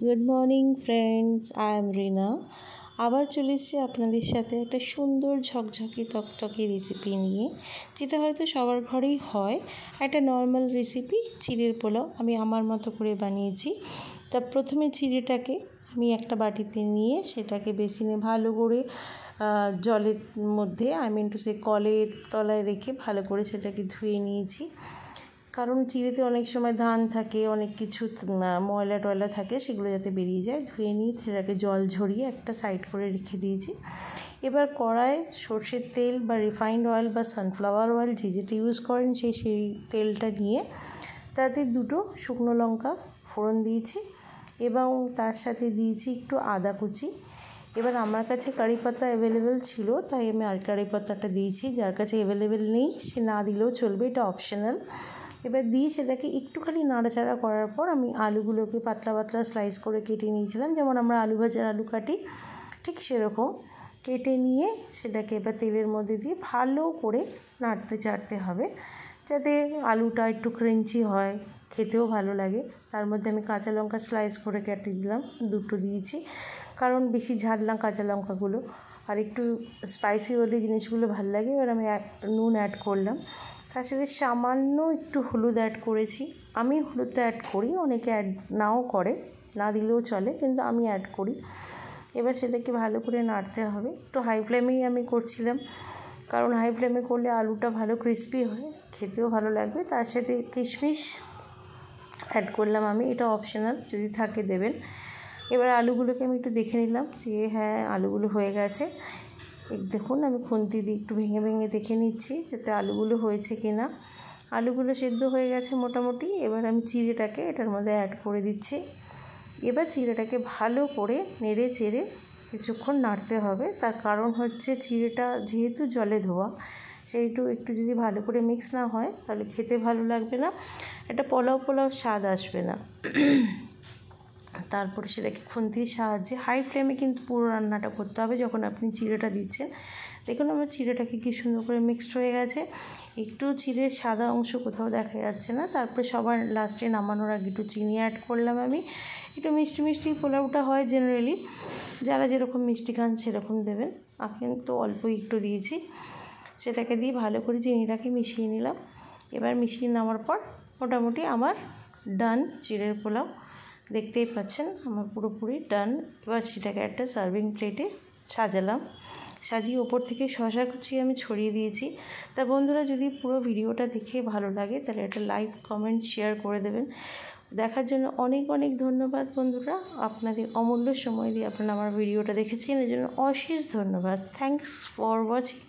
Good morning friends, I am Rina. আবার চলে এসেছি আপনাদের সাথে একটা সুন্দর ঝকঝকে তকতকে রেসিপি নিয়ে, যেটা হয়তো সবার ঘরেই হয়। একটা নর্মাল রেসিপি, চিড়ের পোলাও আমি আমার মতো করে বানিয়েছি। তা প্রথমে চিড়েটাকে আমি একটা বাটিতে নিয়ে সেটাকে বেসিনে ভালো করে জলের মধ্যে সে কলের তলায় রেখে ভালো করে সেটাকে ধুয়ে নিয়েছি। কারণ চিড়েতে অনেক সময় ধান থাকে, অনেক কিছু ময়লা টয়লা থাকে, সেগুলো যাতে বেরিয়ে যায় ধুয়ে নিয়ে সেটাকে জল ঝরিয়ে একটা সাইড করে রেখে দিয়েছি। এবার কড়ায় সর্ষের তেল বা রিফাইন্ড অয়েল বা সানফ্লাওয়ার অয়েল যেটা ইউজ করেন সেই তেলটা নিয়ে তাতে দুটো শুকনো লঙ্কা ফোড়ন দিয়েছি এবং তার সাথে দিয়েছি একটু আদা কুচি। এবার আমার কাছে কারি পাতা অ্যাভেলেবেল ছিল, তাই আমি আর কারি পাতাটা দিয়েছি। যার কাছে অ্যাভেলেবেল নেই সে না দিলেও চলবে, এটা অপশনাল। এবার দিয়ে সেটাকে একটুখানি নাড়াচাড়া করার পর আমি আলুগুলোকে পাতলা পাতলা স্লাইস করে কেটে নিয়েছিলাম, যেমন আমরা আলু ভাজার আলু কাটি ঠিক সেরকম কেটে নিয়ে সেটাকে এবার তেলের মধ্যে দিয়ে ভালো করে নাড়তে চাড়তে হবে, যাতে আলুটা একটু ক্রাঞ্চি হয়, খেতেও ভালো লাগে। তার মধ্যে আমি কাঁচা লঙ্কা স্লাইস করে কেটে দিলাম, দুটো দিয়েছি, কারণ বেশি ঝাল না কাঁচা লঙ্কাগুলো, আর একটু স্পাইসি হলে জিনিসগুলো ভালো লাগে। এবার আমি নুন অ্যাড করলাম, তার সাথে সামান্য একটু হলুদ অ্যাড করেছি। আমি হলুদটা অ্যাড করি, অনেকে অ্যাড নাও করে, না দিলেও চলে, কিন্তু আমি অ্যাড করি। এবার সেটাকে ভালো করে নাড়তে হবে। একটু হাই ফ্লেমেই আমি করছিলাম, কারণ হাই ফ্লেমে করলে আলুটা ভালো ক্রিস্পি হয়, খেতেও ভালো লাগবে। তার সাথে কিশমিশ অ্যাড করলাম আমি, এটা অপশনাল, যদি থাকে দেবেন। এবার আলুগুলোকে আমি একটু দেখে নিলাম যে হ্যাঁ আলুগুলো হয়ে গেছে। দেখুন আমি খুন্তি দিয়ে একটু ভেঙে ভেঙে দেখে নিচ্ছি যাতে আলুগুলো হয়েছে কি না। আলুগুলো সেদ্ধ হয়ে গেছে মোটামুটি। এবার আমি চিড়েটাকে এটার মধ্যে অ্যাড করে দিচ্ছি। এবার চিড়েটাকে ভালো করে নেড়ে চেড়ে কিছুক্ষণ নাড়তে হবে। তার কারণ হচ্ছে চিড়েটা যেহেতু জলে ধোয়া, সেইটু একটু যদি ভালো করে মিক্স না হয় তাহলে খেতে ভালো লাগবে না, একটা পোলাও পোলাও স্বাদ আসবে না। তারপরে সেটাকে খুন্তির সাহায্যে হাই ফ্লেমে কিন্তু পুরো রান্নাটা করতে হবে। যখন আপনি চিড়েটা দিচ্ছেন, দেখুন আমার চিড়েটাকে কি সুন্দর করে মিক্সড হয়ে গেছে, একটু চিড়ের সাদা অংশ কোথাও দেখা যাচ্ছে না। তারপরে সবার লাস্টে নামানোর আগে একটু চিনি অ্যাড করলাম আমি। একটু মিষ্টি মিষ্টি পোলাওটা হয় জেনারেলি, যারা যেরকম মিষ্টি খান সেরকম দেবেন, আমি তো অল্প একটু দিয়েছি। সেটাকে দিয়ে ভালো করে চিনিটাকে মিশিয়ে নিলাম। এবার মিশিয়ে নেওয়ার পর মোটামুটি আমার ডান চিড়ের পোলাও, দেখতেই পাচ্ছেন আমার পুরোপুরি ডান। এবার সেটাকে একটা সার্ভিং প্লেটে সাজালাম, সাজিয়ে ওপর থেকে শসা কুচি আমি ছড়িয়ে দিয়েছি। তা বন্ধুরা, যদি পুরো ভিডিওটা দেখে ভালো লাগে তাহলে একটা লাইক কমেন্ট শেয়ার করে দেবেন। দেখার জন্য অনেক অনেক ধন্যবাদ বন্ধুরা, আপনাদের অমূল্য সময় দিয়ে আপনারা আমার ভিডিওটা দেখেছেন, এর জন্য অশেষ ধন্যবাদ। Thanks for watching.